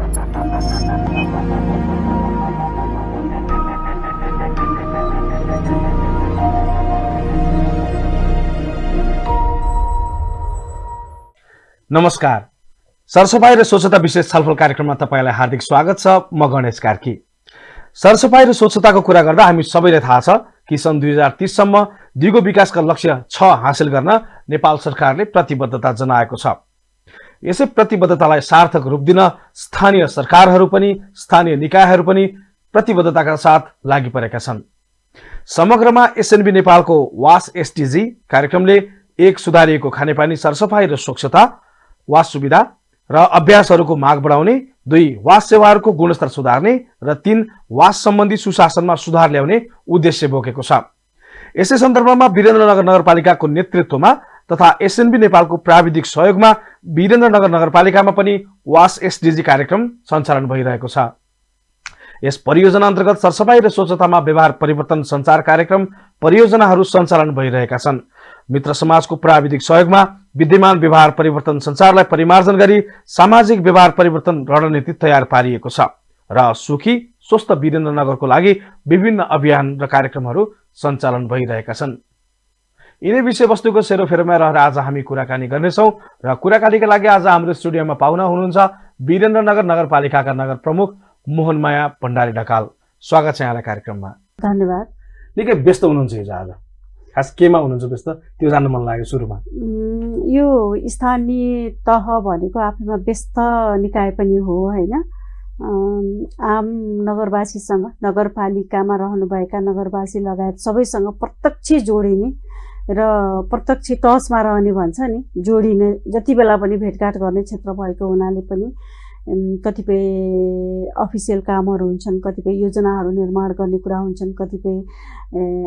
नमस्कार। सरसफाई र स्वच्छता विशेष छलफल कार्यक्रममा तपाईलाई हार्दिक स्वागत छ। म गणेश कार्की। सरसफाई र स्वच्छताको कुरा गर्दा हामी सबैलाई थाहा छ कि सन् 2030 सम्म दिगो विकासका लक्ष्य 6 हासिल गर्न नेपाल सरकारले प्रतिबद्धता जनाएको छ। यसै प्रतिबद्धतालाई सार्थक रूप दिन स्थानीय सरकारहरू पनि स्थानीय निकायहरू पनि प्रतिबद्धताका साथ लागि परेका छन्। समग्रमा एसएनबी नेपालको वास एसटीजी कार्यक्रमले 1 सुधारिएको खानेपानी सरसफाई र स्वच्छता, वास सुविधा र अभ्यासहरूको माग बढाउने, 2 वास सेवाहरूको गुणस्तर सुधार्ने र 3 वास सम्बन्धी सुशासनमा सुधार ल्याउने उद्देश्य बोकेको छ। यसै सन्दर्भमा वीरेन्द्रनगर नगरपालिकाको नेतृत्वमा तथा एसएनबी नेपालको प्राविधिक सहयोगमा वीरेन्द्रनगर नगरपालिकामा पनि वास एसडीजी कार्यक्रम सञ्चालन भइरहेको छ। यस परियोजना अन्तर्गत सरसफाई र स्वच्छतामा व्यवहार परिवर्तन सञ्चार कार्यक्रम परियोजनाहरू सञ्चालन भइरहेका छन्। मित्र समाजको प्राविधिक सहयोगमा विद्यमान व्यवहार परिवर्तन सञ्चारलाई परिमार्जन गरी सामाजिक व्यवहार परिवर्तन रणनीति तयार पारिएको छ र सुखी स्वस्थ वीरेन्द्रनगरको लागि विभिन्न अभियान र कार्यक्रमहरू सञ्चालन भइरहेका छन्। यिनै विषयवस्तुको सेरोफेरोमा रहेर आज हामी कुराकानी गर्नेछौँ र कुराकानीका लागि आज हाम्रो स्टुडियोमा पाहुना हुनुहुन्छ वीरेन्द्रनगर नगरपालिकाका नगर प्रमुख मोहनमाया भण्डारी ढकाल। स्वागत छ यहाँलाई कार्यक्रममा। धन्यवाद। निकै व्यस्त हुनुहुन्छ हिजो आज, खास केमा हुनुहुन्छ व्यस्त त्यो जान्न मन लाग्यो सुरुमा? यो स्थानीय तह भनेको आफैमा व्यस्त निकाय पनि हो हैन। आम नगरवासीसँग, नगरपालिकामा रहनुभएका नगरवासी लगायत सबैसँग प्रत्यक्ष जोडिने र प्रत्यक्ष टचमा रहने भन्छ नि, जोडिने जति बेला पनि भेटघाट गर्ने क्षेत्र भएको हुनाले पनि कतिपय अफिसियल कामहरू हुन्छन्, कतिपय योजनाहरू निर्माण गर्ने कुरा हुन्छन्, कतिपय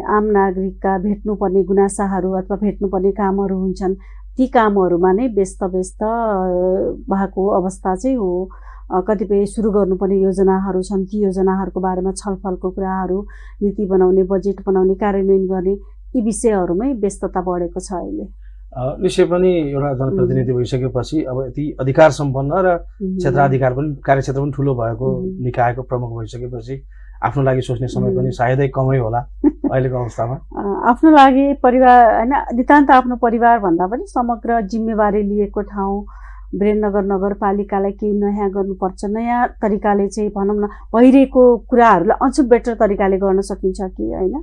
आम नागरिकका भेट्नुपर्ने गुनासाहरू अथवा भेट्नुपर्ने कामहरू हुन्छन्। ती कामहरूमा नै व्यस्त भएको अवस्था चाहिँ हो। कतिपय सुरु गर्नुपर्ने योजनाहरू छन्, ती योजनाहरूको बारेमा छलफलको कुराहरू, नीति बनाउने, बजेट बनाउने, कार्यान्वयन गर्ने, यी विषयहरूमै व्यस्तता बढेको छ अहिले। निश्चय पनि एउटा जनप्रतिनिधि भइसकेपछि अब यति अधिकार सम्पन्न र क्षेत्राधिकार पनि कार्यक्षेत्र पनि ठुलो भएको निकायको प्रमुख भइसकेपछि आफ्नो लागि सोच्ने समय पनि सायदै कमै होला अहिलेको अवस्थामा। आफ्नो लागि परिवार हैन, नितान्त आफ्नो परिवार भन्दा पनि समग्र जिम्मेवारी लिएको ठाउँ वीरेन्द्रनगर नगरपालिकालाई केही नयाँ गर्नुपर्छ। नयाँ तरिकाले चाहिँ भनौँ न भइरहेको कुराहरूलाई अझ बेटर तरिकाले गर्न सकिन्छ कि हैन।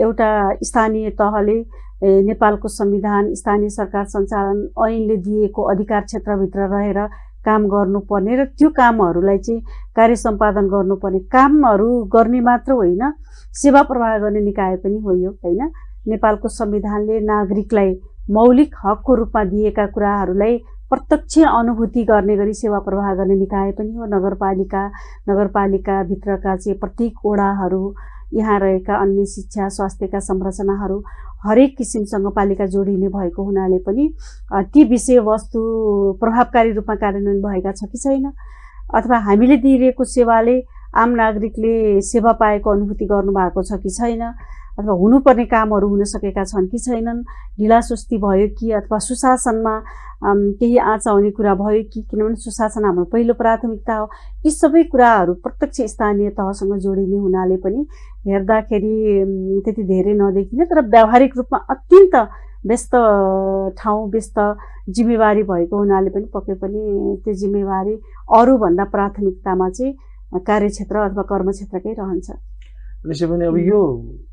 एउटा स्थानीय तहले नेपालको संविधान, स्थानीय सरकार सञ्चालन ऐनले दिएको अधिकार क्षेत्रभित्र रहेर काम गर्नुपर्ने र त्यो कामहरूलाई चाहिँ कार्य सम्पादन गर्नुपर्ने, कामहरू गर्ने मात्र होइन सेवा प्रवाह गर्ने निकाय पनि हो यो हैन। नेपालको संविधानले नागरिकलाई मौलिक हकको रूपमा दिएका कुराहरूलाई प्रत्यक्ष अनुभूति गर्ने गरी सेवा प्रवाह गर्ने निकाय पनि हो नगरपालिका। नगरपालिकाभित्रका चाहिँ प्रत्येक वडाहरू, यहाँ रहेका अन्य शिक्षा स्वास्थ्यका संरचनाहरू हरेक किसिमसँग पालिका जोडिने भएको हुनाले पनि ती विषयवस्तु प्रभावकारी रूपमा कार्यान्वयन भएका छ कि छैन, अथवा हामीले दिइरहेको सेवाले आम नागरिकले सेवा पाएको अनुभूति गर्नुभएको छ कि छैन, अथवा हुनुपर्ने कामहरू हुन सकेका छन् कि छैनन्, ढिलासुस्ती भयो कि अथवा सुशासनमा केही आँच आउने कुरा भयो कि, किनभने सुशासन हाम्रो पहिलो प्राथमिकता हो। यी सबै कुराहरू प्रत्यक्ष स्थानीय तहसँग जोडिने हुनाले पनि हेर्दाखेरि त्यति धेरै नदेखिने, तर व्यावहारिक रूपमा अत्यन्त व्यस्त ठाउँ, व्यस्त जिम्मेवारी भएको हुनाले पनि पक्कै पनि त्यो जिम्मेवारी अरूभन्दा प्राथमिकतामा चाहिँ कार्यक्षेत्र अथवा कर्मक्षेत्रकै रहन्छ। निश्चय पनि अब यो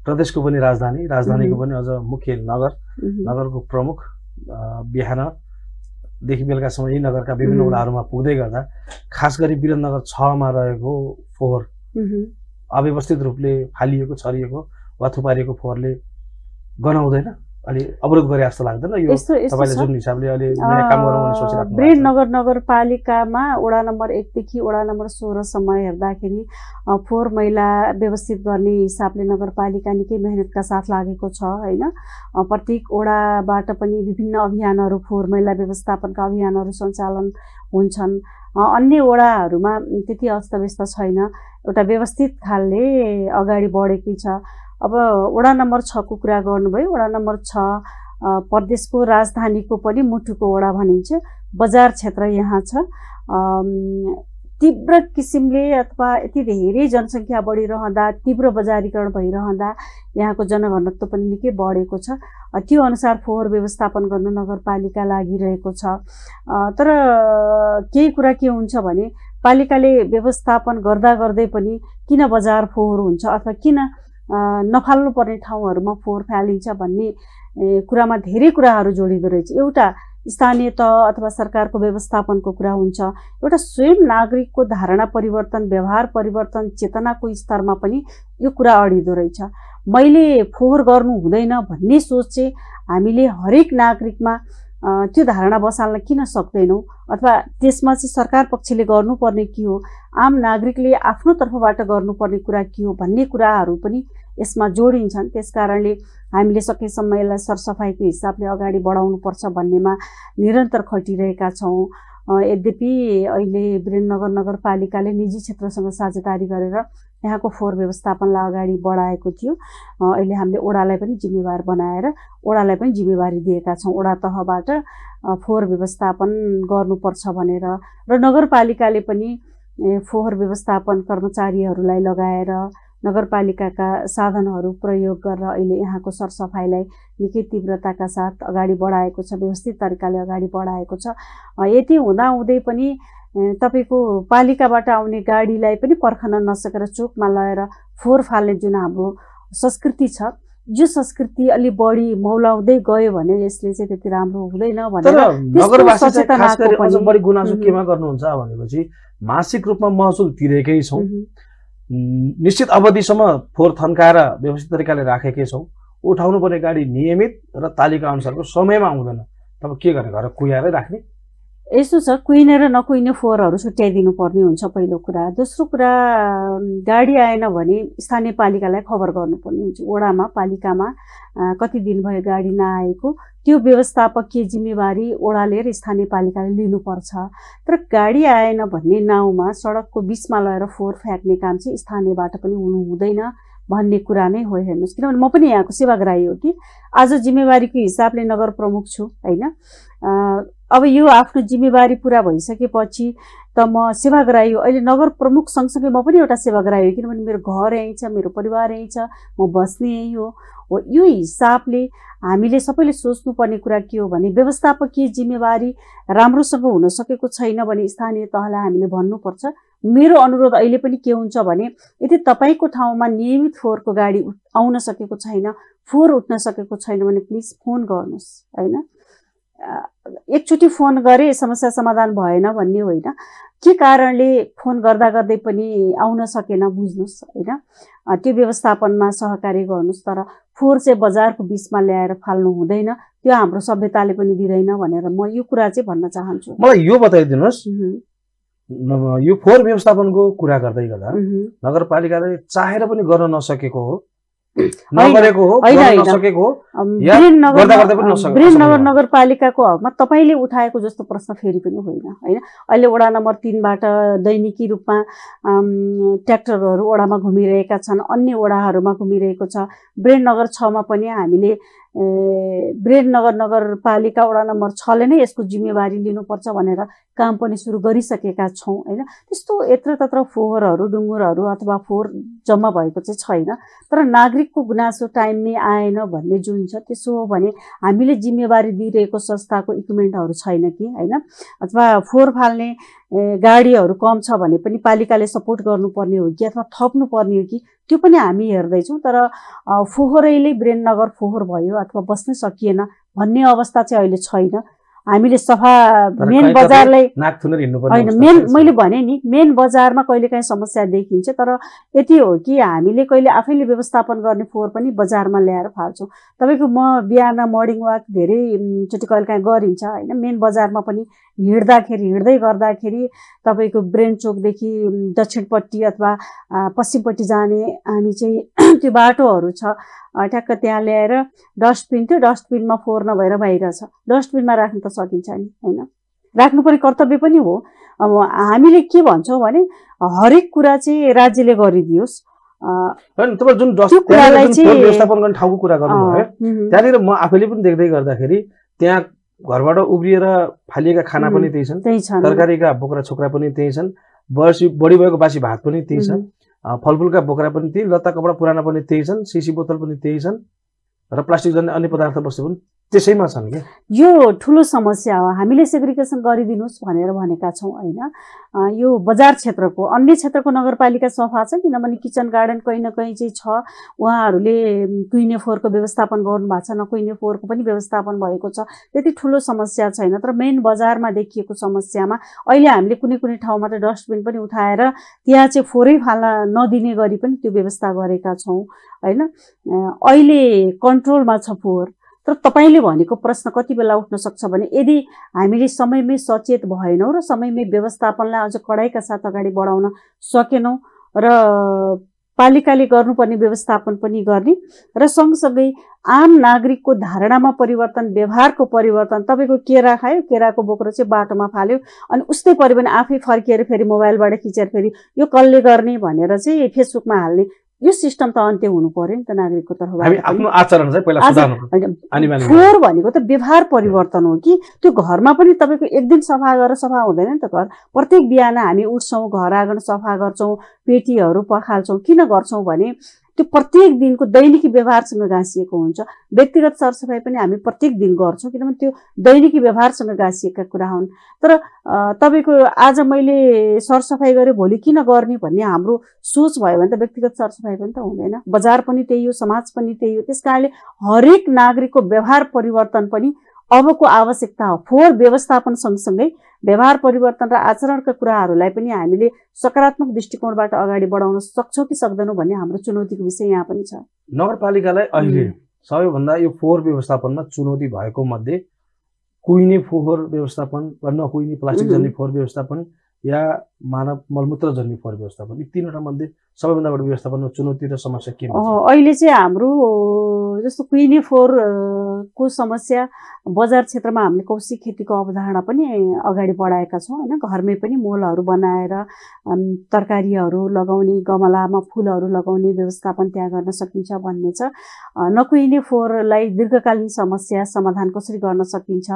प्रदेशको पनि राजधानीको पनि अझ मुख्य नगरको प्रमुख बिहानदेखि बेलुकासम्म यी नगरका विभिन्न वडाहरूमा पुग्दै गर्दा खास गरी वीरेन्द्रनगर 6 मा रहेको फोहोर अव्यवस्थित रूपले फालिएको, छरिएको वा थुपारिएको फोहोरले गनाउँदैन, अलि अवरोध गरे जस्तो लाग्दैन? यो तपाईले जुन हिसाबले अलि नयाँ काम गरौँ भन्ने सोचिराख्नु भएको छ। वीरेन्द्रनगर नगरपालिकामा वडा नम्बर 1 देखि वडा नम्बर 16 सम्म हेर्दाखेरि फोहोर मैला व्यवस्थित गर्ने हिसाबले नगरपालिका निकै मेहनतका साथ लागेको छ हैन। प्रत्येक वडाबाट पनि विभिन्न अभियानहरू, फोहोर मैला व्यवस्थापनका अभियानहरू सञ्चालन हुन्छन्। अन्य वडाहरूमा त्यति अस्तव्यस्त छैन, एउटा व्यवस्थित खालले अगाडि बढेकै छ। अब वडा नम्बर 6 को कुरा गर्नुभयो। वडा नम्बर 6 प्रदेशको राजधानीको पनि मुटुको वडा भनिन्छ। बजार क्षेत्र यहाँ छ। तीव्र किसिमले अथवा यति धेरै जनसङ्ख्या बढिरहँदा तीव्र बजारीकरण भइरहँदा यहाँको जनघनत्व पनि निकै बढेको छ। त्यो अनुसार फोहोर व्यवस्थापन गर्न नगरपालिका लागिरहेको छ। तर केही कुरा के हुन्छ भने पालिकाले व्यवस्थापन गर्दा गर्दै पनि किन बजार फोहोर हुन्छ अथवा किन नफाल्नु पर्ने ठाउँहरूमा फोहोर फालिन्छ भन्ने कुरामा धेरै कुराहरू जोडिँदो रहेछ। एउटा स्थानीय तह अथवा सरकारको व्यवस्थापनको कुरा हुन्छ, एउटा स्वयं नागरिकको धारणा परिवर्तन, व्यवहार परिवर्तन, चेतनाको स्तरमा पनि यो कुरा अडिँदो रहेछ। मैले फोहोर गर्नु हुँदैन भन्ने सोच चाहिँ हामीले हरेक नागरिकमा त्यो धारणा बसाल्न किन सक्दैनौँ अथवा त्यसमा चाहिँ सरकार पक्षले गर्नुपर्ने के हो, आम नागरिकले आफ्नो तर्फबाट गर्नुपर्ने कुरा के हो भन्ने कुराहरू पनि यसमा जोडिन्छन्। त्यसकारणले हामीले सकेसम्म यसलाई सरसफाइको हिसाबले अगाडि बढाउनुपर्छ भन्नेमा निरन्तर खटिरहेका छौँ। यद्यपि अहिले वीरेन्द्रनगर नगरपालिकाले निजी क्षेत्रसँग साझेदारी गरेर यहाँको फोहोर व्यवस्थापनलाई अगाडि बढाएको थियो। अहिले हामीले ओडालाई पनि जिम्मेवार बनाएर ओडालाई पनि जिम्मेवारी दिएका छौँ, ओडा तहबाट फोहोर व्यवस्थापन गर्नुपर्छ भनेर। र नगरपालिकाले पनि फोहोर व्यवस्थापन कर्मचारीहरूलाई लगाएर नगरपालिकाका साधनहरू प्रयोग गरेर अहिले यहाँको सरसफाइलाई निकै तीव्रताका साथ अगाडि बढाएको छ, व्यवस्थित तरिकाले अगाडि बढाएको छ। यति हुँदाहुँदै पनि तपाईँको पालिकाबाट आउने गाडीलाई पनि पर्खन नसकेर चोकमा लगेर फोहोर फाल्ने जुन हाम्रो संस्कृति छ, यो संस्कृति अलि बढी मौलाउँदै गयो भने यसले चाहिँ त्यति राम्रो हुँदैन भनेर नगरवासी चाहिँ खास गरी अझ बढी गुनासो केमा गर्नुहुन्छ भनेपछि मासिक रूपमा महसुल तिरेकै छौँ, निश्चित अवधिसम्म फोहोर थन्काएर व्यवस्थित तरिकाले राखेकै छौँ, उठाउनु पर्ने गाडी नियमित र तालिका अनुसारको समयमा आउँदैन। तब के गर्ने, घर कुहिएर राख्ने? यस्तो छ, कुहिने र नकुहिने फोहोरहरू छुट्याइदिनु पर्ने हुन्छ पहिलो कुरा। दोस्रो कुरा, गाडी आएन भने स्थानीय पालिकालाई खबर गर्नुपर्ने हुन्छ। ओडामा पालिकामा कति दिन भयो गाडी नआएको, त्यो व्यवस्थापकीय जिम्मेवारी ओडाले र स्थानीय पालिकाले लिनुपर्छ। तर गाडी आएन भन्ने नाउँमा सडकको बिचमा लगेर फोहोर फ्याँक्ने काम चाहिँ स्थानीयबाट पनि हुनु हुँदैन भन्ने कुरा नै हो। हेर्नुहोस्, किनभने म पनि यहाँको सेवाग्राही हो कि आज जिम्मेवारीको हिसाबले नगर प्रमुख छु होइन। अब यो आफ्नो जिम्मेवारी पुरा भइसकेपछि त म सेवाग्राही हो। अहिले नगर प्रमुख सँगसँगै म पनि एउटा सेवाग्राही हो, किनभने मेरो घर यहीँ छ, मेरो परिवार यहीँ छ, म बस्ने यहीँ हो। यो हिसाबले हामीले सबैले सोच्नुपर्ने कुरा के हो भने व्यवस्थापकीय जिम्मेवारी राम्रोसँग हुन सकेको छैन भने स्थानीय तहलाई हामीले भन्नुपर्छ। मेरो अनुरोध अहिले पनि के हुन्छ भने यदि तपाईँको ठाउँमा नियमित फोहोरको गाडी आउन सकेको छैन, फोहोर उठ्न सकेको छैन भने प्लिज फोन गर्नुहोस् होइन। एकचोटि फोन गरे समस्या समाधान भएन भन्ने होइन, के कारणले फोन गर्दा गर्दै पनि आउन सकेन बुझ्नुहोस् होइन। त्यो व्यवस्थापनमा सहकार्य गर्नुहोस्, तर फोहोर चाहिँ बजारको बिचमा ल्याएर फाल्नु हुँदैन, त्यो हाम्रो सभ्यताले पनि दिँदैन भनेर म यो कुरा चाहिँ भन्न चाहन्छु। मलाई यो बताइदिनुहोस्, यो फोहोर व्यवस्थापनको कुरा गर्दै गर्दा नगरपालिकाले चाहेर पनि गर्न नसकेको हो, नगरेको हो, गर्न नसकेको हो, वीरेन्द्रनगर नगरपालिकाको हकमा तपाईँले उठाएको जस्तो प्रश्न फेरि पनि होइन होइन। अहिले वडा नम्बर 3बाट दैनिकी रूपमा ट्र्याक्टरहरू वडामा घुमिरहेका छन्, अन्य वडाहरूमा घुमिरहेको छ। वीरेन्द्रनगर 6मा पनि हामीले वीरेन्द्रनगर नगरपालिका वडा नम्बर 6ले नै यसको जिम्मेवारी लिनुपर्छ भनेर काम पनि सुरु गरिसकेका छौँ होइन। त्यस्तो यत्र तत्र फोहोरहरू डुङ्गुरहरू अथवा फोहोर जम्मा भएको चाहिँ छैन। तर नागरिकको गुनासो टाइममै आएन भन्ने जुन छ, त्यसो हो भने हामीले जिम्मेवारी दिइरहेको संस्थाको इक्विपमेन्टहरू छैन कि होइन, अथवा फोहोर फाल्ने गाडीहरू कम छ भने पनि पालिकाले सपोर्ट गर्नुपर्ने हो कि अथवा थप्नुपर्ने हो कि, त्यो पनि हामी हेर्दैछौँ। तर फोहोरैले वीरेन्द्रनगर फोहोर भयो अथवा बस्न सकिएन भन्ने अवस्था चाहिँ अहिले छैन। हामीले सफा मेन बजारलाई होइन, मैले भने नि मेन बजारमा कहिलेकाहीँ समस्या देखिन्छ, तर यति हो कि हामीले कहिले आफैले व्यवस्थापन गर्ने फोहोर पनि बजारमा ल्याएर फाल्छौँ। तपाईँको म बिहान मर्निङ वाक धेरैचोटि कहिलेकाहीँ गरिन्छ होइन। मेन बजारमा पनि हिँड्दै गर्दाखेरि तपाईँको ब्रेन चोकदेखि दक्षिणपट्टि अथवा पश्चिमपट्टि जाने हामी चाहिँ त्यो बाटोहरू छ, ठ्याक्क त्यहाँ ल्याएर डस्टबिन, त्यो डस्टबिनमा फोहोर नभएर बाहिर छ, डस्टबिनमा राख्नु त सकिन्छ नि होइन, राख्नुपर्ने कर्तव्य पनि हो। अब हामीले के भन्छौँ भने हरेक कुरा चाहिँ राज्यले गरिदियोस्। जुन व्यवस्थापन गर्ने ठाउँको कुरा गर्नुभयो, त्यहाँनिर म आफैले पनि देख्दै गर्दाखेरि त्यहाँ घरबाट उब्रिएर फालिएका खाना पनि त्यही छन्, तरकारीका बोक्रा छोक्रा पनि त्यही छन्, बढी भएको बासी भात पनि त्यही छ, फलफुलका बोक्रा पनि त्यही, लत्ता कपडा पुराना पनि त्यही छन्, सिसी बोतल पनि त्यही छन् र प्लास्टिक जन्य अन्य पदार्थ वस्तु पनि त्यसैमा छन् के। यो ठुलो समस्या हो। हामीले सेग्रिगेसन गरिदिनुहोस् भनेर भनेका छौँ होइन। यो बजार क्षेत्रको, अन्य क्षेत्रको नगरपालिका सफा छ, किनभने किचन गार्डन कहीँ न कहीँ चाहिँ छ। उहाँहरूले कुइने फोहोरको व्यवस्थापन गर्नुभएको छ, नकुइने फोहोरको पनि व्यवस्थापन भएको छ, त्यति ठुलो समस्या छैन। तर मेन बजारमा देखिएको समस्यामा अहिले हामीले कुनै कुनै ठाउँमा त डस्टबिन पनि उठाएर त्यहाँ चाहिँ फोहोरै फाल्न नदिने गरी पनि त्यो व्यवस्था गरेका छौँ होइन। अहिले कन्ट्रोलमा छ फोहोर। तर तपाईँले भनेको प्रश्न कति बेला उठ्न सक्छ भने यदि हामीले समयमै सचेत भएनौँ र समयमै व्यवस्थापनलाई अझ कडाइका साथ अगाडि बढाउन सकेनौँ र पालिकाले गर्नुपर्ने व्यवस्थापन पनि गर्ने र सँगसँगै आम नागरिकको धारणामा परिवर्तन, व्यवहारको परिवर्तन। तपाईँको केरा खायो, केराको बोक्रो चाहिँ बाटोमा फाल्यो अनि उस्तै पऱ्यो भने आफै फर्किएर फेरि मोबाइलबाट खिचेर फेरि यो कसले गर्ने भनेर चाहिँ फेसबुकमा हाल्ने, यो सिस्टम त अन्त्य हुनु पर्यो नि त नागरिकको तर्फबाट। हामी आफ्नो आचरण चाहिँ पहिला सुधार्नु अनिवार्य। फोहोर भनेको त व्यवहार परिवर्तन हो कि त्यो घरमा पनि तपाईँको एक दिन सफा गरेर सफा हुँदैन नि त घर। प्रत्येक बिहान हामी उठ्छौँ, घर आँगन सफा गर्छौँ, पेटीहरू पखाल्छौँ। किन गर्छौँ भने त्यो प्रत्येक दिनको दैनिकी व्यवहारसँग गाँसिएको हुन्छ। व्यक्तिगत सरसफाइ पनि हामी प्रत्येक दिन गर्छौँ, किनभने त्यो दैनिकी व्यवहारसँग गाँसिएका कुरा हुन्। तर तपाईँको आज मैले सरसफाइ गरेँ भोलि किन गर्ने भन्ने हाम्रो सोच भयो भने त व्यक्तिगत सरसफाइ पनि त हुँदैन। बजार पनि त्यही हो, समाज पनि त्यही हो। त्यस कारणले हरेक नागरिकको व्यवहार परिवर्तन पनि अबको आवश्यकता हो। फोहोर व्यवस्थापन सँगसँगै व्यवहार परिवर्तन र आचरणका कुराहरूलाई पनि हामीले सकारात्मक दृष्टिकोणबाट अगाडि बढाउन सक्छौँ कि सक्दैनौँ भन्ने हाम्रो चुनौतीको विषय यहाँ पनि छ। नगरपालिकालाई अहिले सबैभन्दा यो फोहोर व्यवस्थापनमा चुनौती भएको मध्ये कुहिने फोहोर व्यवस्थापन वा नकुहिने प्लास्टिक जन्य फोहोर व्यवस्थापन या मानव मलमूत्र जन्य फोहोर व्यवस्थापन, यी तीनवटा मध्ये सबैभन्दा बढी व्यवस्थापनमा चुनौती र समस्या के हुन्छ? अहिले चाहिँ हाम्रो जस्तो कुहिने फोहोरको समस्या बजार क्षेत्रमा हामीले कौशिक खेतीको अवधारणा पनि अगाडि बढाएका छौँ होइन। घरमै पनि मोलहरू बनाएर तरकारीहरू लगाउने, गमलामा फुलहरू लगाउने व्यवस्थापन त्यहाँ गर्न सकिन्छ भन्ने छ। नकुहिने फोहोरलाई दीर्घकालीन समस्या समाधान कसरी गर्न सकिन्छ,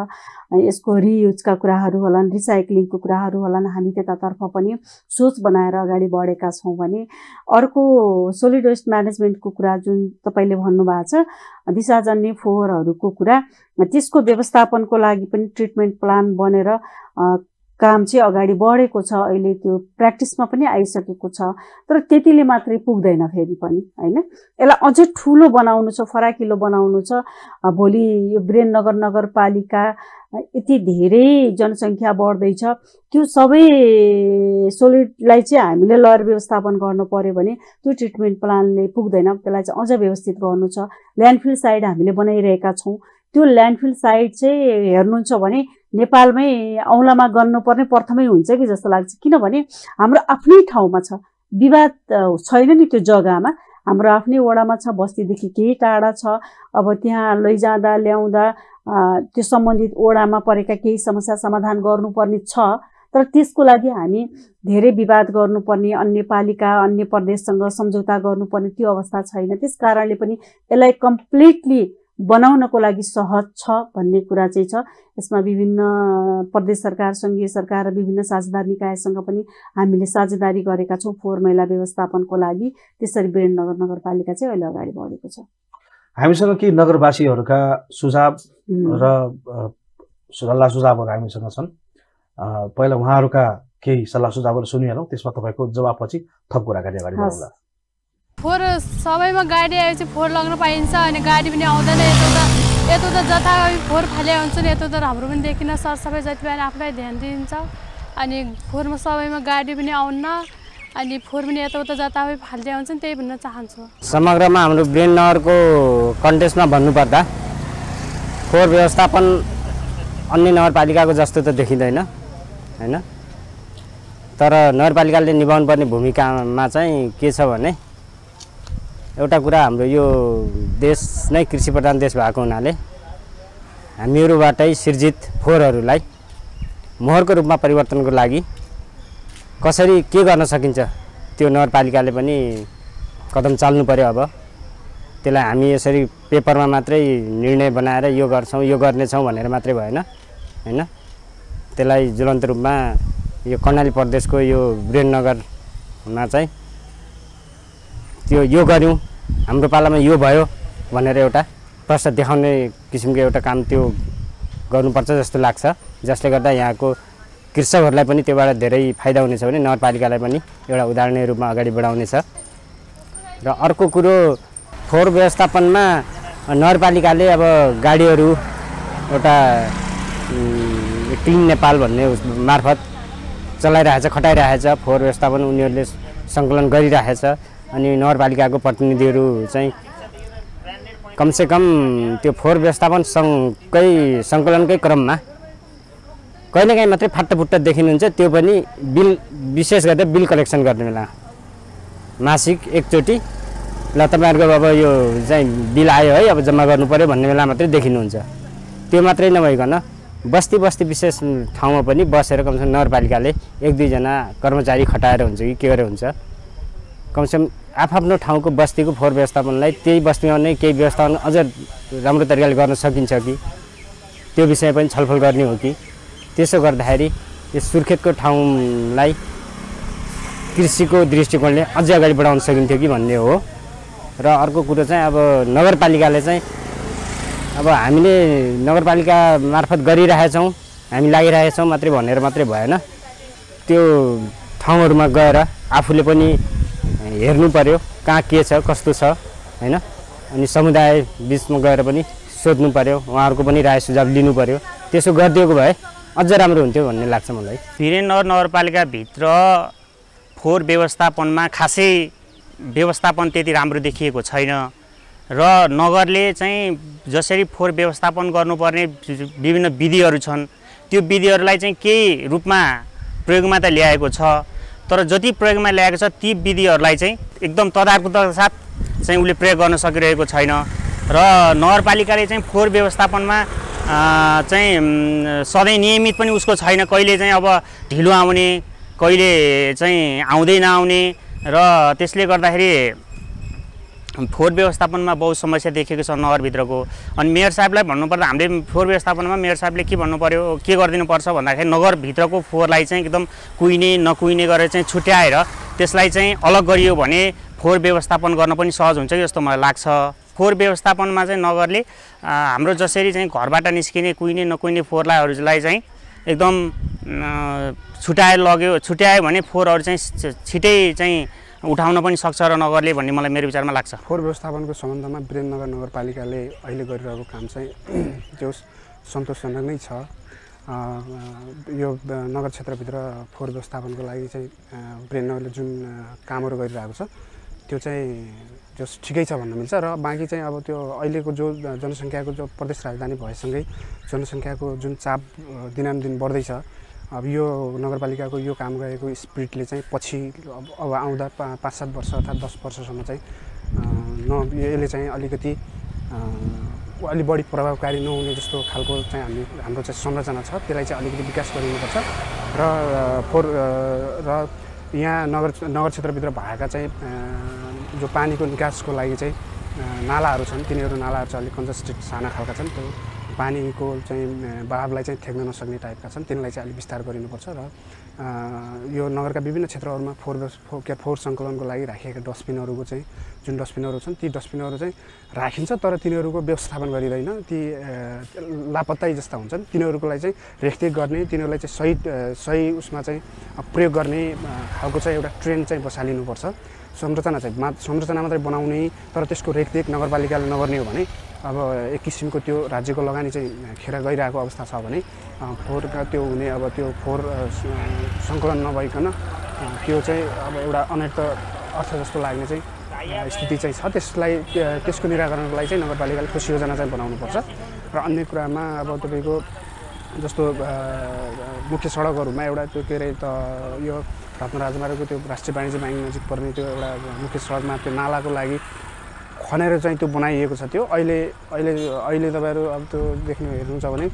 यसको रियुजका कुराहरू होलान्, रिसाइक्लिङको कुराहरू होलान्, हामी त्यतातर्फ पनि सोच बनाएर अगाडि बढेका छौँ भने अर्को सोलिड वेस्ट म्यानेजमेन्टको कुरा जुन तपाईँले भन्नुभएको छ, दिशाजन्य फोहोरहरूको कुरा, त्यसको व्यवस्थापनको लागि पनि ट्रिटमेन्ट प्लान बनेर काम चाहिँ अगाडि बढेको छ। अहिले त्यो प्र्याक्टिसमा पनि आइसकेको छ। तर त्यतिले मात्रै पुग्दैन फेरि पनि होइन। यसलाई अझै ठुलो बनाउनु छ, फराकिलो बनाउनु छ। भोलि यो वीरेन्द्रनगर नगरपालिका यति धेरै जनसङ्ख्या बढ्दैछ, त्यो सबै सोलिडलाई चाहिँ हामीले लयर व्यवस्थापन गर्नु पर्यो भने त्यो ट्रिटमेन्ट प्लानले पुग्दैन। त्यसलाई चाहिँ अझ व्यवस्थित गर्नु छ। ल्यान्डफिल साइड हामीले बनाइरहेका छौँ। त्यो ल्यान्डफिल साइट चाहिँ हेर्नुहुन्छ भने नेपालमै औँलामा गर्नुपर्ने प्रथमै हुन्छ कि जस्तो लाग्छ। किनभने हाम्रो आफ्नै ठाउँमा छ, विवाद छैन नि त्यो जग्गामा। हाम्रो आफ्नै वडामा छ, बस्तीदेखि केही टाढा छ। अब त्यहाँ लैजाँदा ल्याउँदा त्यो सम्बन्धित वडामा परेका केही समस्या समाधान गर्नुपर्ने छ। तर त्यसको लागि हामी धेरै विवाद गर्नुपर्ने, अन्य पालिका अन्य प्रदेशसँग सम्झौता गर्नुपर्ने त्यो अवस्था छैन। त्यस कारणले पनि यसलाई कम्प्लिटली बनाउनको लागि सहज छ भन्ने कुरा चाहिँ छ। यसमा विभिन्न प्रदेश सरकार, सङ्घीय सरकार र विभिन्न साझेदार निकायसँग पनि हामीले साझेदारी गरेका छौँ फोहोर मैला व्यवस्थापनको लागि। त्यसरी वीरेन्द्रनगर नगरपालिका चाहिँ अहिले अगाडि बढेको छ। हामीसँग के नगरवासीहरूका सुझाव र सल्लाह सुझावहरू हामीसँग छन्। पहिला उहाँहरूका केही सल्लाह सुझावहरू सुनिहालौँ, त्यसमा तपाईँको जवाबपछि थप कुराकानी अगाडि बढाउँला। फोहोर सबैमा गाडी आएपछि फोहोर लग्न पाइन्छ अनि गाडी पनि आउँदैन। यता उता जताभावी फोहोर फाले हुन्छ नि, यता उता हाम्रो पनि देखिन। सरसफाइ जति पनि आफूलाई ध्यान दिन्छ अनि फोहोरमा सबैमा गाडी पनि आउन्न अनि फोहोर पनि यता उता जताभावी फाल्दै हुन्छ नि, त्यही भन्न चाहन्छु। समग्रमा हाम्रो वीरेन्द्रनगरको कन्टेक्स्टमा भन्नुपर्दा फोहोर व्यवस्थापन अन्य नगरपालिकाको जस्तो त देखिँदैन होइन। तर नगरपालिकाले निभाउनु पर्ने भूमिकामा चाहिँ के छ भने एउटा कुरा, हाम्रो यो देश नै कृषि प्रधान देश भएको हुनाले हामीहरूबाटै सिर्जित फोहोरहरूलाई मोहरको रूपमा परिवर्तनको लागि कसरी के गर्न सकिन्छ त्यो नगरपालिकाले पनि कदम चाल्नु पर्यो। अब त्यसलाई हामी यसरी पेपरमा मात्रै निर्णय बनाएर यो गर्छौँ यो गर्नेछौँ भनेर मात्रै भएन होइन। त्यसलाई ज्वलन्त रूपमा यो कर्णाली प्रदेशको यो वीरेन्द्रनगरमा चाहिँ त्यो यो गऱ्यौँ, हाम्रो पालामा यो भयो भनेर एउटा प्रश्न देखाउने किसिमको एउटा काम त्यो गर्नुपर्छ जस्तो लाग्छ, जसले गर्दा यहाँको कृषकहरूलाई पनि त्योबाट धेरै फाइदा हुनेछ भने नगरपालिकालाई पनि एउटा उदाहरणीय रूपमा अगाडि बढाउनेछ। र अर्को कुरो, फोहोर व्यवस्थापनमा नगरपालिकाले अब गाडीहरू एउटा क्लिन नेपाल भन्ने मार्फत चलाइरहेछ, खटाइरहेछ, फोहोर व्यवस्थापन उनीहरूले सङ्कलन गरिरहेछ। अनि नगरपालिकाको प्रतिनिधिहरू चाहिँ कमसेकम त्यो फोहोर व्यवस्थापन सङ्कलनकै क्रममा कहिलेकाहीँ मात्रै फाटफुट्टा देखिनुहुन्छ, त्यो पनि बिल, विशेष गरेर बिल कलेक्सन गर्ने बेला मासिक एकचोटि ल तपाईँहरूको अब यो चाहिँ बिल आयो है, अब जम्मा गर्नु पऱ्यो भन्ने बेला मात्रै देखिनुहुन्छ। त्यो मात्रै नभइकन बस्ती विशेष ठाउँमा पनि बसेर कमसेकम नगरपालिकाले 1-2 जना कर्मचारी खटाएर हुन्छ कि के गरेर हुन्छ, कमसेकम आफ्नो ठाउँको बस्तीको फोहोर व्यवस्थापनलाई त्यही बस्तीमा नै केही व्यवस्थापन अझ राम्रो तरिकाले गर्न सकिन्छ कि त्यो विषय पनि छलफल गर्ने हो कि त्यसो गर्दाखेरि यस सुर्खेतको ठाउँलाई कृषिको दृष्टिकोणले अझै अगाडि बढाउन सकिन्थ्यो कि भन्ने हो। र अर्को कुरो चाहिँ अब नगरपालिकाले चाहिँ अब हामीले नगरपालिका मार्फत गरिरहेछौँ, हामी लागिरहेछौँ मात्रै भनेर मात्रै भएन, त्यो ठाउँहरूमा गएर आफूले पनि हेर्नु पर्यो कहाँ के छ कस्तो छ हैन, अनि समुदाय बिचमा गएर पनि सोध्नु पर्यो, उहाँहरूको पनि राय सुझाव लिनु पर्यो। त्यसो गरिदिएको भए अझ राम्रो हुन्थ्यो भन्ने लाग्छ मलाई। वीरेन्द्रनगर नगरपालिकाभित्र फोहोर व्यवस्थापनमा खासै व्यवस्थापन त्यति राम्रो देखिएको छैन र नगरले चाहिँ जसरी फोहोर व्यवस्थापन गर्नुपर्ने विभिन्न विधिहरू छन् त्यो विधिहरूलाई चाहिँ केही रूपमा प्रयोगमा त ल्याएको छ, तर जति प्रयोगमा ल्याएको छ ती विधिहरूलाई चाहिँ एकदम तदारुकताका साथ चाहिँ उसले प्रयोग गर्न सकिरहेको छैन र नगरपालिकाले चाहिँ फोहोर व्यवस्थापनमा चाहिँ सधैँ नियमित पनि उसको छैन, कहिले चाहिँ अब ढिलो आउने, कहिले चाहिँ आउँदै नआउने र त्यसले गर्दाखेरि फोहोर व्यवस्थापनमा बहुत समस्या देखेको छ नगरभित्रको। अनि मेयर साहबलाई भन्नुपर्दा हामीले फोहोर व्यवस्थापनमा मेयर साहबले के भन्नु पर्यो, के गरिदिनुपर्छ भन्दाखेरि नगरभित्रको फोहोरलाई चाहिँ एकदम कुहिने नकुहिने गरेर चाहिँ छुट्याएर त्यसलाई चाहिँ अलग गरियो भने फोहोर व्यवस्थापन गर्न पनि सहज हुन्छ जस्तो मलाई लाग्छ। फोहोर व्यवस्थापनमा चाहिँ नगरले हाम्रो जसरी चाहिँ घरबाट निस्किने कुहिने नकुहिने फोहोरलाई चाहिँ एकदम छुट्यायो भने फोहोरहरू चाहिँ छिटै चाहिँ उठाउन पनि सक्छ र नगरले भन्ने मलाई मेरो विचारमा लाग्छ। फोहोर व्यवस्थापनको सम्बन्धमा वीरेन्द्रनगर नगरपालिकाले अहिले गरिरहेको काम चाहिँ त्यो सन्तोषजनक नै छ। यो नगर क्षेत्रभित्र फोहोर व्यवस्थापनको लागि चाहिँ वीरेन्द्रनगरले जुन कामहरू गरिरहेको छ त्यो चाहिँ जो ठिकै छ भन्न मिल्छ। र बाँकी चाहिँ अब त्यो अहिलेको जो जनसङ्ख्याको जो प्रदेश राजधानी भएसँगै जनसङ्ख्याको जुन चाप दिनानुदिन बढ्दैछ, अब यो नगरपालिकाको यो काम गरेको स्पिडले चाहिँ पछि अब आउँदा 5-7 वर्ष अर्थात् 10 वर्षसम्म चाहिँ यसले चाहिँ अलिकति अलि बढी प्रभावकारी नहुने जस्तो खालको चाहिँ हाम्रो चाहिँ संरचना छ, त्यसलाई चाहिँ अलिकति विकास गरिनुपर्छ। र यहाँ नगर क्षेत्रभित्र भएका चाहिँ जो पानीको निकासको लागि चाहिँ नालाहरू छन्, तिनीहरू नालाहरू चाहिँ अलिक कन्जस्टेड साना खालका छन्, त्यो पानीको चाहिँ बहावलाई चाहिँ ठेक्न नसक्ने टाइपका छन्, तिनीलाई चाहिँ अलिक विस्तार गरिनुपर्छ। र यो नगरका विभिन्न क्षेत्रहरूमा फोहोर सङ्कलनको लागि राखिएका डस्टबिनहरूको चाहिँ जुन डस्टबिनहरू छन् ती डस्टबिनहरू चाहिँ राखिन्छ, तर तिनीहरूको व्यवस्थापन गरिँदैन, ती लापत्ता जस्ता हुन्छन्। तिनीहरूकोलाई चाहिँ रेखदेख गर्ने, तिनीहरूलाई चाहिँ सही उसमा चाहिँ प्रयोग गर्ने खालको चाहिँ एउटा ट्रेन्ड चाहिँ बसालिनुपर्छ। संरचना मात्रै बनाउने तर त्यसको रेखदेख नगरपालिकाले नगर्ने हो भने अब एक किसिमको त्यो राज्यको लगानी चाहिँ खेर गइरहेको अवस्था छ भने फोहोरका त्यो हुने अब त्यो फोहोर सङ्कलन नभइकन त्यो चाहिँ अब एउटा अनर्थ अर्थ जस्तो लाग्ने चाहिँ स्थिति चाहिँ छ। त्यसको निराकरणको लागि चाहिँ नगरपालिकाले ठोस योजना चाहिँ बनाउनुपर्छ। र अन्य कुरामा अब तपाईँको जस्तो मुख्य सडकहरूमा एउटा त्यो के अरे त यो रत्न राजमार्गको त्यो राष्ट्रिय वाणिज्य ब्याङ्क नजिक पर्ने त्यो एउटा मुख्य सडकमा त्यो नालाको लागि खनेर चाहिँ त्यो बनाइएको छ। त्यो अहिले तपाईँहरू अब त्यो हेर्नुहुन्छ भने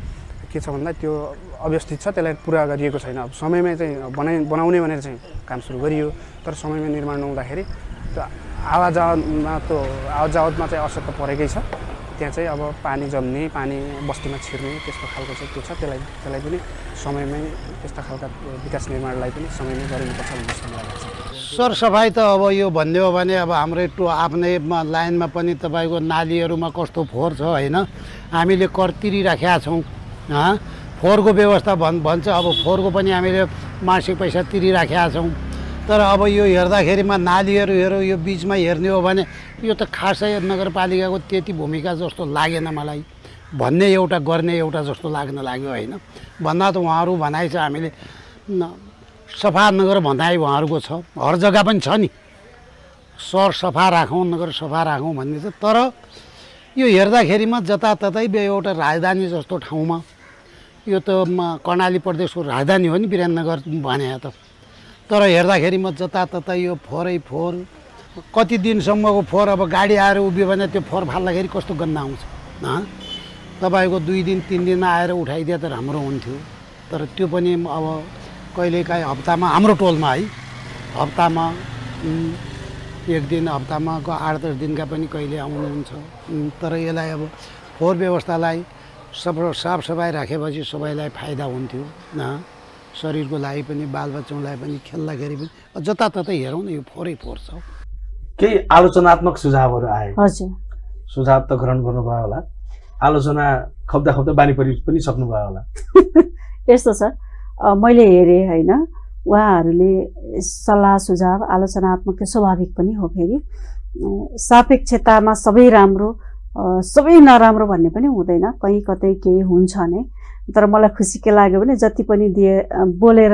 के छ भन्दा त्यो अव्यवस्थित छ, त्यसलाई पुरा गरिएको छैन। अब समयमै चाहिँ बनाउने भनेर चाहिँ काम सुरु गरियो, तर समयमै निर्माण नहुँदाखेरि त्यो आवाजावतमा चाहिँ असर त परेकै छ। त्यहाँ चाहिँ अब पानी जम्ने, पानी बस्तीमा छिर्ने त्यस्तो खालको चाहिँ त्यो छ। त्यसलाई पनि समयमै त्यस्ता खालका विकास निर्माणलाई पनि समयमै गरिनुपर्छ भन्ने जस्तो मलाई लाग्छ। सरसफाइ त अब यो भन्ने हो भने अब हाम्रै आफ्नै लाइनमा पनि तपाईँको नालीहरूमा कस्तो फोहोर छ होइन, हामीले कर तिरिराखेका छौँ। फोहोरको व्यवस्था भन्छ, अब फोहोरको पनि हामीले मासिक पैसा तिरिराखेका छौँ। तर अब यो हेर्दाखेरिमा नालीहरू हेरौँ, यो बिचमा हेर्ने हो भने यो त खासै नगरपालिकाको त्यति भूमिका जस्तो लागेन मलाई। भन्ने एउटा गर्ने एउटा जस्तो लाग्न लाग्यो होइन। भन्दा त उहाँहरू भनाइ छ, हामीले सफा नगर भनाइ उहाँहरूको छ, हर जग्गा पनि छ नि, सहर सफा राखौँ नगर सफा राखौँ भन्ने छ। तर यो हेर्दाखेरिमा जताततै एउटा राजधानी जस्तो ठाउँमा, यो त कर्णाली प्रदेशको राजधानी हो नि विराटनगर भने त, तर हेर्दाखेरिमा जताततै यो फोहोरै फोहोर। कति दिनसम्मको फोहोर, अब गाडी आएर उभियो भने त्यो फोहोर फाल्दाखेरि कस्तो गन्ध आउँछ। तपाईँको 2 दिन 3 दिन आएर उठाइदिए त राम्रो हुन्थ्यो। तर त्यो पनि अब कहिलेकाहीँ हप्तामा, हाम्रो टोलमा है हप्तामा 1 दिन, हप्तामा 8-10 दिनका पनि कहिले आउनुहुन्छ। तर यसलाई अब फोहोर व्यवस्थालाई साफसफाइ राखेपछि सबैलाई फाइदा हुन्थ्यो। शरीरको लागि पनि, बालबच्चालाई पनि, खेल्दाखेरि पनि जताततै हेरौँ न यो फोहोरै फोहोर छ। केही आलोचनात्मक सुझावहरू आए? हजुर, सुझाव त ग्रहण गर्नुभयो होला, आलोचना खप्दा बानी परि पनि सक्नुभयो होला। यस्तो छ, मैले हेरेँ होइन, उहाँहरूले सल्लाह सुझाव आलोचनात्मक स्वाभाविक पनि हो। फेरि सापेक्षतामा सबै राम्रो सबै नराम्रो भन्ने पनि हुँदैन, कहीँ कतै केही हुन्छ नै। तर मलाई खुसी के लाग्यो भने जति पनि बोलेर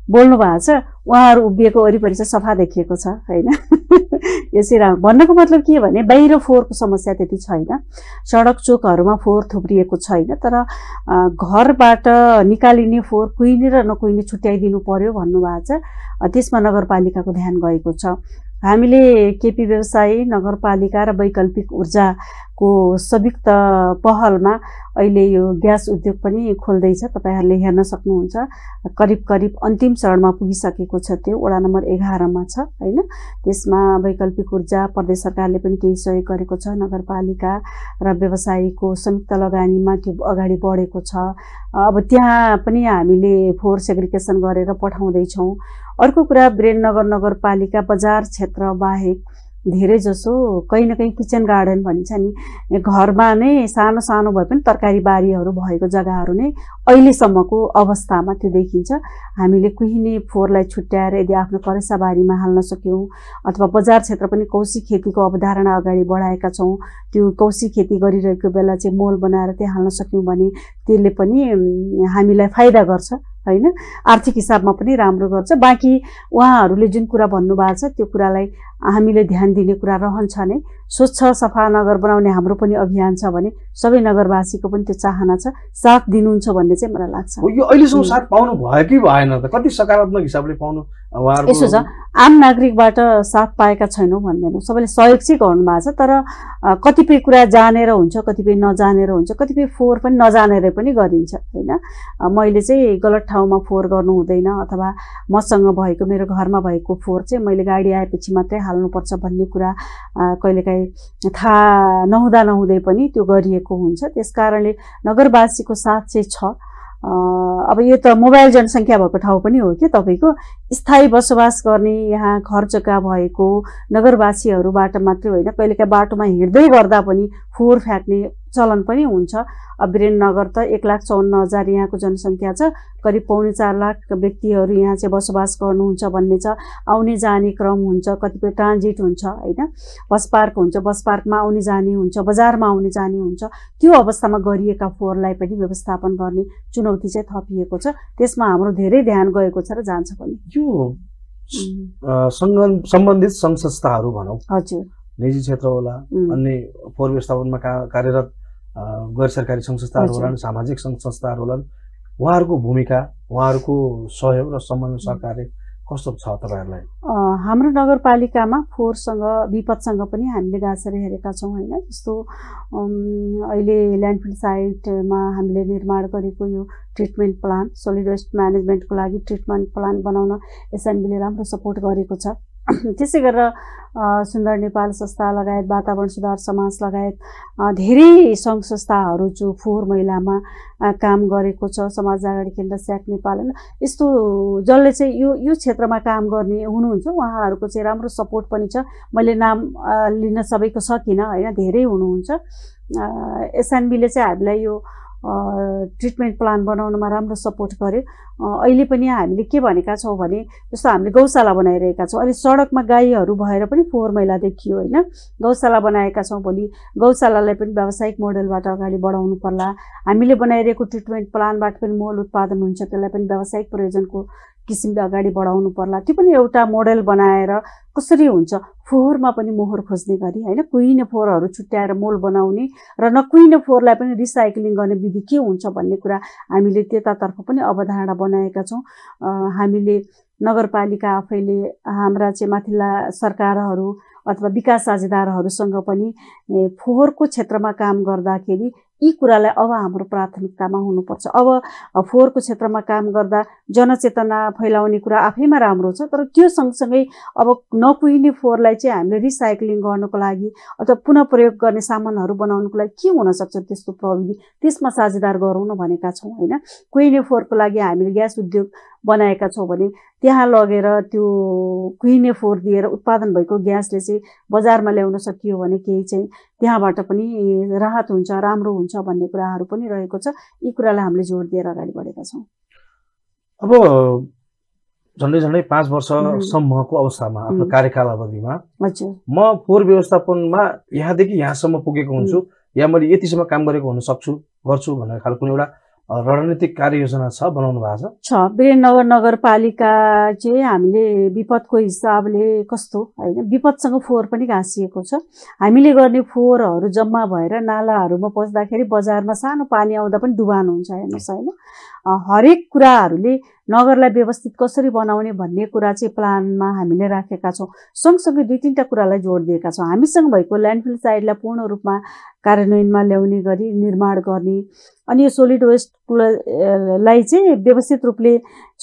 बोल्नु भएको छ उहाँहरू उभिएको वरिपरि चाहिँ सफा देखिएको छ होइन। यो चाहिँ राम्रो। भन्नको मतलब के भने बाहिर फोहोरको समस्या त्यति छैन, सडक चोकहरूमा फोहोर थुप्रिएको छैन, तर घरबाट निकालिने फोहोर कुहिने र नकुहिने छुट्याइदिनु पर्यो भन्नुभएको छ। त्यसमा नगरपालिकाको ध्यान गएको छ। हामीले केपी व्यवसायी नगरपालिका र वैकल्पिक ऊर्जाको संयुक्त पहलमा अहिले यो ग्यास उद्योग पनि खोल्दैछ, तपाईँहरूले हेर्न सक्नुहुन्छ। करिब अन्तिम चरणमा पुगिसकेको छ, त्यो वडा नम्बर 11 मा छ होइन। त्यसमा वैकल्पिक ऊर्जा प्रदेश सरकारले पनि केही सहयोग गरेको छ, नगरपालिका र व्यवसायीको संयुक्त लगानीमा त्यो अगाडि बढेको छ। अब त्यहाँ पनि हामीले फोहोर सेग्रिगेसन गरेर पठाउँदैछौँ। अर्को कुरा, वीरेन्द्रनगर नगरपालिका बजार क्षेत्र बाहेक धेरै जसो कहीँ न कहीँ किचन गार्डन भनिन्छ नि, घरमा नै सानो सानो भए पनि तरकारी बारीहरू भएको जग्गाहरू नै अहिलेसम्मको अवस्थामा त्यो देखिन्छ। हामीले कुहिने फोहोरलाई छुट्याएर यदि आफ्नो करेसा बारीमा हाल्न सक्यौँ, अथवा बजार क्षेत्र पनि कौशी खेतीको अवधारणा अगाडि बढाएका छौँ, त्यो कौशी खेती गरिरहेको बेला चाहिँ मोल बनाएर त्यहाँ हाल्न सक्यौँ भने त्यसले पनि हामीलाई फाइदा गर्छ होइन, आर्थिक हिसाबमा पनि राम्रो गर्छ। बाँकी उहाँहरूले जुन कुरा भन्नुभएको छ त्यो कुरालाई हामीले ध्यान दिने कुरा रहन्छ नै। स्वच्छ सफा नगर बनाउने हाम्रो पनि अभियान छ भने सबै नगरवासीको पनि त्यो चाहना छ, साथ दिनुहुन्छ भन्ने चाहिँ मलाई लाग्छ। यो अहिलेसम्म साथ पाउनु भयो कि भएन त? कति सकारात्मक हिसाबले पाउनु? यसो छ, आम नागरिकबाट साथ पाएका छैनौँ भन्दैनौँ, सबैले सहयोग चाहिँ गर्नुभएको छ। तर कतिपय कुरा जानेर हुन्छ, कतिपय नजानेर हुन्छ, कतिपय फोहोर पनि नजानेर पनि गरिन्छ होइन। मैले चाहिँ गलत ठाउँमा फोहोर गर्नु हुँदैन, अथवा मसँग भएको, मेरो घरमा भएको फोहोर चाहिँ मैले गाडी आएपछि मात्रै हाल्नुपर्छ भन्ने कुरा कहिलेकाहीँ थाहा नहुँदै पनि त्यो गरिएको हुन्छ। त्यसकारणले नगरवासीको साथ चाहिँ छ। अब यो त मोबाइल जनसङ्ख्या भएको ठाउँ पनि हो कि तपाईँको, स्थायी बसोबास गर्ने यहाँ घर जग्गा भएको नगरवासीहरूबाट मात्रै होइन, कहिलेकाहीँ बाटोमा हिँड्दै गर्दा पनि फोहोर फ्याँक्ने चलन पनि हुन्छ। अब वीरेन्द्रनगर त 1,54,000 यहाँको जनसङ्ख्या छ, करिब 4.25 लाख व्यक्तिहरू यहाँ चाहिँ बसोबास गर्नुहुन्छ भन्ने छ। आउने जाने क्रम हुन्छ, कतिपय ट्रान्जिट हुन्छ होइन, बस पार्क हुन्छ, बस पार्कमा आउने जाने हुन्छ, बजारमा आउने जाने हुन्छ। त्यो अवस्थामा गरिएका फोहोरलाई पनि व्यवस्थापन गर्ने चुनौती चाहिँ थपिएको छ। त्यसमा हाम्रो धेरै ध्यान गएको छ र जान्छ पनि। यो सम्बन्धित सङ्घ संस्थाहरू भनौँ, हजुर, निजी क्षेत्र होला, अन्य फोहोर व्यवस्थापनमा कार्यरत गैर सरकारी सङ्घ संस्थाहरू होलान्, सामाजिक सङ्घ संस्थाहरू होलान्, उहाँहरूको भूमिका, उहाँहरूको सहयोग र समन्वय सरकारले कस्तो छ तपाईँहरूलाई? हाम्रो नगरपालिकामा फोहोरसँग विपदसँग पनि हामीले गाँसेर हेरेका छौँ होइन। जस्तो अहिले ल्यान्डफिल साइटमा हामीले निर्माण गरेको यो ट्रिटमेन्ट प्लान्ट, सोलिड वेस्ट म्यानेजमेन्टको लागि ट्रिटमेन्ट प्लान्ट बनाउन एसएनबीले राम्रो सपोर्ट गरेको छ त्यसै गरेर सुन्दर नेपाल संस्था लगायत वातावरण सुधार समाज लगायत धेरै सङ्घ संस्थाहरू जो फोहोर मैलामा काम गरेको छ, समाज अगाडि केन्द्र, स्याक नेपाल होइन, यस्तो जसले चाहिँ यो क्षेत्रमा काम गर्ने हुनुहुन्छ उहाँहरूको चाहिँ राम्रो सपोर्ट पनि छ। मैले नाम लिन सबैको सकिनँ होइन, धेरै हुनुहुन्छ। एसएनबीले चाहिँ हामीलाई यो ट्रिटमेन्ट प्लान बनाउनमा राम्रो सपोर्ट गर्यो। अहिले पनि हामीले के भनेका छौँ भने जस्तो हामीले गौशाला बनाइरहेका छौँ, अहिले सडकमा गाईहरू भएर पनि फोहोर मैला देखियो होइन, गौशाला बनाएका छौँ, भोलि गौशालालाई पनि व्यावसायिक मोडलबाट अगाडि बढाउनु पर्ला। हामीले बनाइरहेको ट्रिटमेन्ट प्लानबाट पनि मल उत्पादन हुन्छ, त्यसलाई पनि व्यावसायिक प्रयोजनको किसिमले अगाडि बढाउनु पर्ला। त्यो पनि एउटा मोडल बनाएर कसरी हुन्छ फोहोरमा पनि मोहर खोज्ने गरी होइन, कुहिने फोहोरहरू छुट्याएर मोल बनाउने र नकुहिने फोहोरलाई पनि रिसाइक्लिङ गर्ने विधि के हुन्छ भन्ने कुरा हामीले त्यतातर्फ पनि अवधारणा बनाएका छौँ। हामीले नगरपालिका आफैले हाम्रा चाहिँ माथिल्ला सरकारहरू अथवा विकास साझेदारहरूसँग पनि फोहोरको क्षेत्रमा काम गर्दाखेरि यी कुरालाई अब हाम्रो प्राथमिकतामा हुनुपर्छ। अब फोहोरको क्षेत्रमा काम गर्दा जनचेतना फैलाउने कुरा आफैमा राम्रो छ, तर त्यो सँगसँगै अब नकुहिने फोहोरलाई चाहिँ हामीले रिसाइक्लिङ गर्नको लागि अथवा पुनः प्रयोग गर्ने सामानहरू बनाउनको लागि के हुनसक्छ त्यस्तो प्रविधि, त्यसमा साझेदार गरौँ न भनेका छौँ होइन। कुहिने फोहोरको लागि हामीले ग्यास उद्योग बनाएका छौँ भने त्यहाँ लगेर त्यो कुहिने फोहोर दिएर उत्पादन भएको ग्यासले चाहिँ बजारमा ल्याउन सकियो भने केही चाहिँ त्यहाँबाट पनि राहत हुन्छ, राम्रो हुन्छ भन्ने कुराहरू पनि रहेको छ। यी कुरालाई हामीले जोड दिएर अगाडि बढेका छौँ। अब झन्डै झन्डै 5 वर्षसम्मको अवस्थामा आफ्नो कार्यकाल अवधिमा म फोहोर व्यवस्थापनमा यहाँदेखि यहाँसम्म पुगेको हुन्छु या मैले यतिसम्म काम गरेको हुन सक्छु गर्छु भन्ने खालको कुनै एउटा रणनीतिक कार्ययोजना छ, बनाउनु भएको छ? वीरेन्द्रनगर नगरपालिका चाहिँ हामीले विपदको हिसाबले कस्तो होइन, विपदसँग फोहोर पनि घाँसिएको छ। हामीले गर्ने फोहोरहरू जम्मा भएर नालाहरूमा पस्दाखेरि बजारमा सानो पानी आउँदा पनि डुबान हुन्छ हेर्नुहोस् होइन। हरेक कुराहरूले नगरलाई व्यवस्थित कसरी बनाउने भन्ने कुरा चाहिँ प्लानमा हामीले राखेका छौँ। सँगसँगै 2-3टा कुरालाई जोड दिएका छौँ। हामीसँग भएको ल्यान्डफिल साइडलाई पूर्ण रूपमा कार्यान्वयनमा ल्याउने गरी निर्माण गर्ने, अनि यो सोलिड वेस्टलाई चाहिँ व्यवस्थित रूपले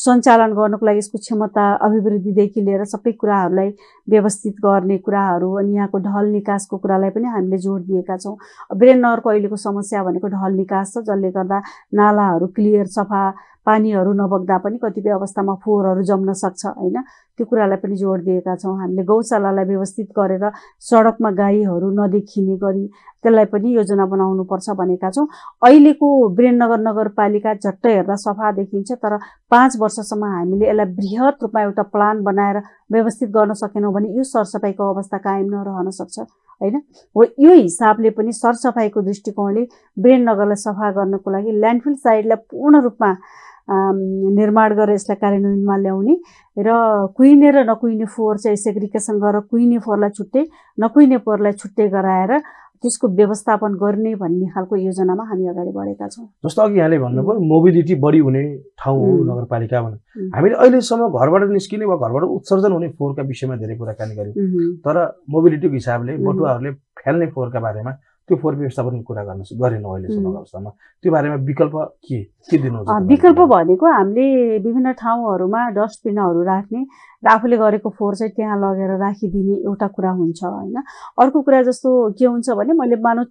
सञ्चालन गर्नको लागि यसको क्षमता अभिवृद्धिदेखि लिएर सबै कुराहरूलाई व्यवस्थित गर्ने कुराहरू, अनि यहाँको ढल निकासको कुरालाई पनि हामीले जोड दिएका छौँ। वीरेन्द्रनगरको अहिलेको समस्या भनेको ढल निकास छ, जसले गर्दा नालाहरू क्लियर सफा पानीहरू नबग्दा पनि कतिपय अवस्थामा फोहोरहरू जम्न सक्छ होइन, त्यो कुरालाई पनि जोड दिएका छौँ। हामीले गौशालालाई व्यवस्थित गरेर सडकमा गाईहरू नदेखिने गरी त्यसलाई पनि योजना बनाउनुपर्छ भनेका छौँ। अहिलेको वीरेन्द्रनगर नगरपालिका झट्ट हेर्दा सफा देखिन्छ, तर 5 वर्षसम्म हामीले यसलाई बृहत रूपमा एउटा प्लान बनाएर व्यवस्थित गर्न सकेनौँ भने यो सरसफाइको अवस्था कायम नरहन सक्छ होइन। हो यो हिसाबले पनि सरसफाइको दृष्टिकोणले वीरेन्द्रनगरलाई सफा गर्नको लागि ल्यान्डफिल साइडलाई पूर्ण रूपमा निर्माण गरेर यसलाई कार्यान्वयनमा ल्याउने र कुहिने र नकुहिने फोहोर चाहिँ सेग्रिगेसन गरेर कुहिने फोहोरलाई छुट्टै नकुहिने फोहोरलाई छुट्टै गराएर त्यसको व्यवस्थापन गर्ने भन्ने खालको योजनामा हामी अगाडि बढेका छौँ। जस्तो अघि यहाँले भन्नुभयो मोबिलिटी बढी हुने ठाउँ हो नगरपालिका भने, हामीले अहिलेसम्म घरबाट निस्किने वा घरबाट उत्सर्जन हुने फोहोरका विषयमा धेरै कुराकानी गर्यौँ, तर मोबिलिटीको हिसाबले बटुवाहरूले फ्याल्ने फोहोरका बारेमा त्यो फोहोर व्यवस्थापनको कुरा गरेनौँ अहिलेसम्मको अवस्थामा। त्यो बारेमा विकल्प के दिनुहुन्छ? विकल्प भनेको हामीले विभिन्न ठाउँहरूमा डस्टबिनहरू राख्ने र आफूले गरेको फोहोर चाहिँ त्यहाँ लगेर राखिदिने एउटा कुरा हुन्छ होइन। अर्को कुरा जस्तो के हुन्छ भने मैले मानौँ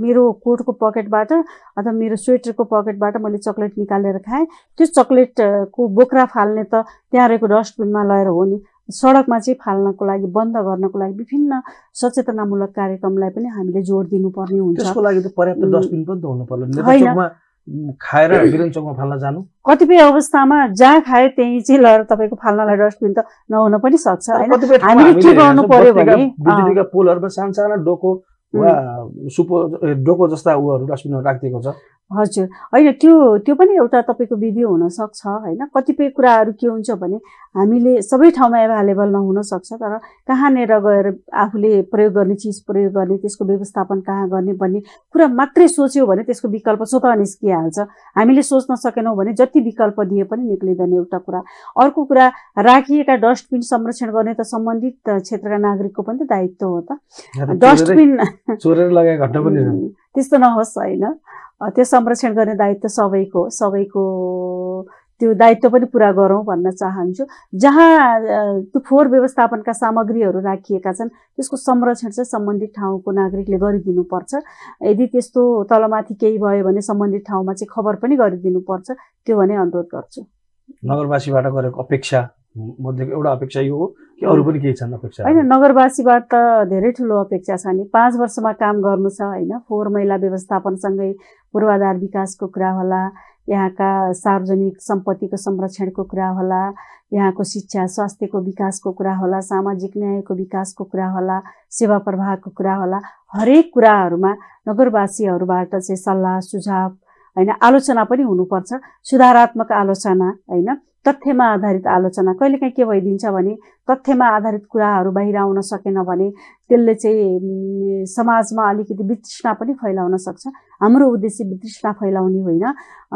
मेरो कोटको पकेटबाट अथवा मेरो स्वेटरको पकेटबाट मैले चक्लेट निकालेर खाएँ, त्यो चक्लेटको बोक्रा फाल्ने त त्यहाँ रहेको डस्टबिनमा लगेर हो नि, सडकमा चाहिँ फाल्नको लागि बन्द गर्नको लागि विभिन्न सचेतनामूलक कार्यक्रमलाई पनि हामीले जोड दिनुपर्ने हुन्छ। त्यसको लागि त पर्याप्त डस्टबिन पनि त हुनु पर्ला। खाएर वीरेन्द्र चोकमा फाल्न जानु कतिपय अवस्थामा जहाँ खायो त्यही चाहिँ लगेर तपाईँको फाल्नलाई डस्टबिन त नहुन पनि सक्छ होइन। हामीले के गर्नु पर्यो भने बिजुलीका पोलहरूमा सानो डोको वा डोको जस्ता उहरू डस्टबिनहरू राखिदिएको छ। हजुर होइन, त्यो पनि एउटा तपाईँको विधि हुनसक्छ होइन। कतिपय कुराहरू के हुन्छ भने हामीले सबै ठाउँमा एभाइलेबल नहुन सक्छ, तर कहाँनिर गएर आफूले प्रयोग गर्ने चिज प्रयोग गर्ने, त्यसको व्यवस्थापन कहाँ गर्ने भन्ने कुरा मात्रै सोच्यो भने त्यसको विकल्प स्वतः निस्किहाल्छ। हामीले सोच्न सकेनौँ भने जति विकल्प दिए पनि निक्लिँदैन एउटा कुरा। अर्को कुरा, राखिएका डस्टबिन संरक्षण गर्ने त सम्बन्धित क्षेत्रका नागरिकको पनि त दायित्व हो त। डस्टबिन चोरेर लगाएको घटना पनि त्यस्तो नहोस् होइन, त्यो संरक्षण गर्ने दायित्व सबैको त्यो दायित्व पनि पुरा गरौँ भन्न चाहन्छु। जहाँ त्यो फोहोर व्यवस्थापनका सामग्रीहरू राखिएका छन् त्यसको संरक्षण चाहिँ सम्बन्धित ठाउँको नागरिकले गरिदिनुपर्छ। यदि त्यस्तो तलमाथि केही भयो भने सम्बन्धित ठाउँमा चाहिँ खबर पनि गरिदिनुपर्छ, त्यो भने अनुरोध गर्छु। नगरवासीबाट गरेको अपेक्षा मध्येको एउटा अपेक्षा यो हो कि अरू पनि केही छन् अपेक्षा? होइन, नगरवासीबाट त धेरै ठुलो अपेक्षा छ नि। 5 वर्षमा काम गर्नु छ होइन। फोहोर मैला व्यवस्थापनसँगै पूर्वाधार विकासको कुरा होला, यहाँका सार्वजनिक सम्पत्तिको संरक्षणको कुरा होला, यहाँको शिक्षा स्वास्थ्यको विकासको कुरा होला, सामाजिक न्यायको विकासको कुरा होला, सेवा प्रवाहको कुरा होला। हरेक कुराहरूमा नगरवासीहरूबाट चाहिँ सल्लाह सुझाव होइन, आलोचना पनि हुनुपर्छ। सुधारात्मक आलोचना होइन, तथ्यमा आधारित आलोचना। कहिलेकाहीँ के भइदिन्छ भने तथ्यमा आधारित कुराहरू बाहिर आउन सकेन भने त्यसले चाहिँ समाजमा अलिकति वितृष्णा पनि फैलाउन सक्छ। हाम्रो उद्देश्य वितृष्णा फैलाउने होइन,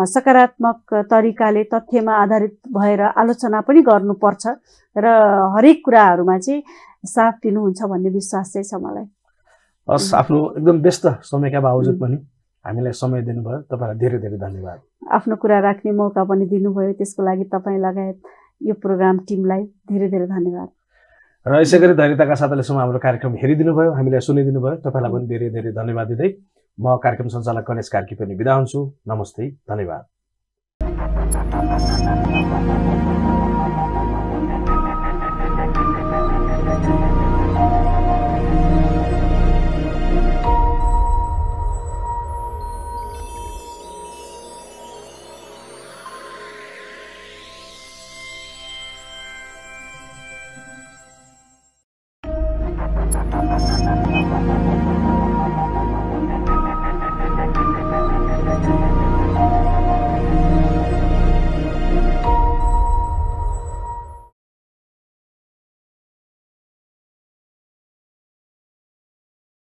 सकारात्मक तरिकाले तथ्यमा आधारित भएर आलोचना पनि गर्नुपर्छ र हरेक कुराहरूमा चाहिँ साथ दिनुहुन्छ भन्ने विश्वास चाहिँ छ मलाई। हस्, आफ्नो एकदम व्यस्त समयका बावजुद पनि हामीलाई समय दिनुभयो, तपाईँलाई धेरै धेरै धन्यवाद। आफ्नो कुरा राख्ने मौका पनि दिनुभयो, त्यसको लागि तपाईँ लगायत यो प्रोग्राम टिमलाई धेरै धेरै धन्यवाद। र यसै गरी धैर्यताका साथ अहिलेसम्म हाम्रो कार्यक्रम हेरिदिनु भयो, हामीलाई सुनिदिनु भयो, तपाईँलाई पनि धेरै धेरै धन्यवाद दिँदै म कार्यक्रम सञ्चालक गणेश कार्की पनि बिदा हुन्छु। नमस्ते, धन्यवाद।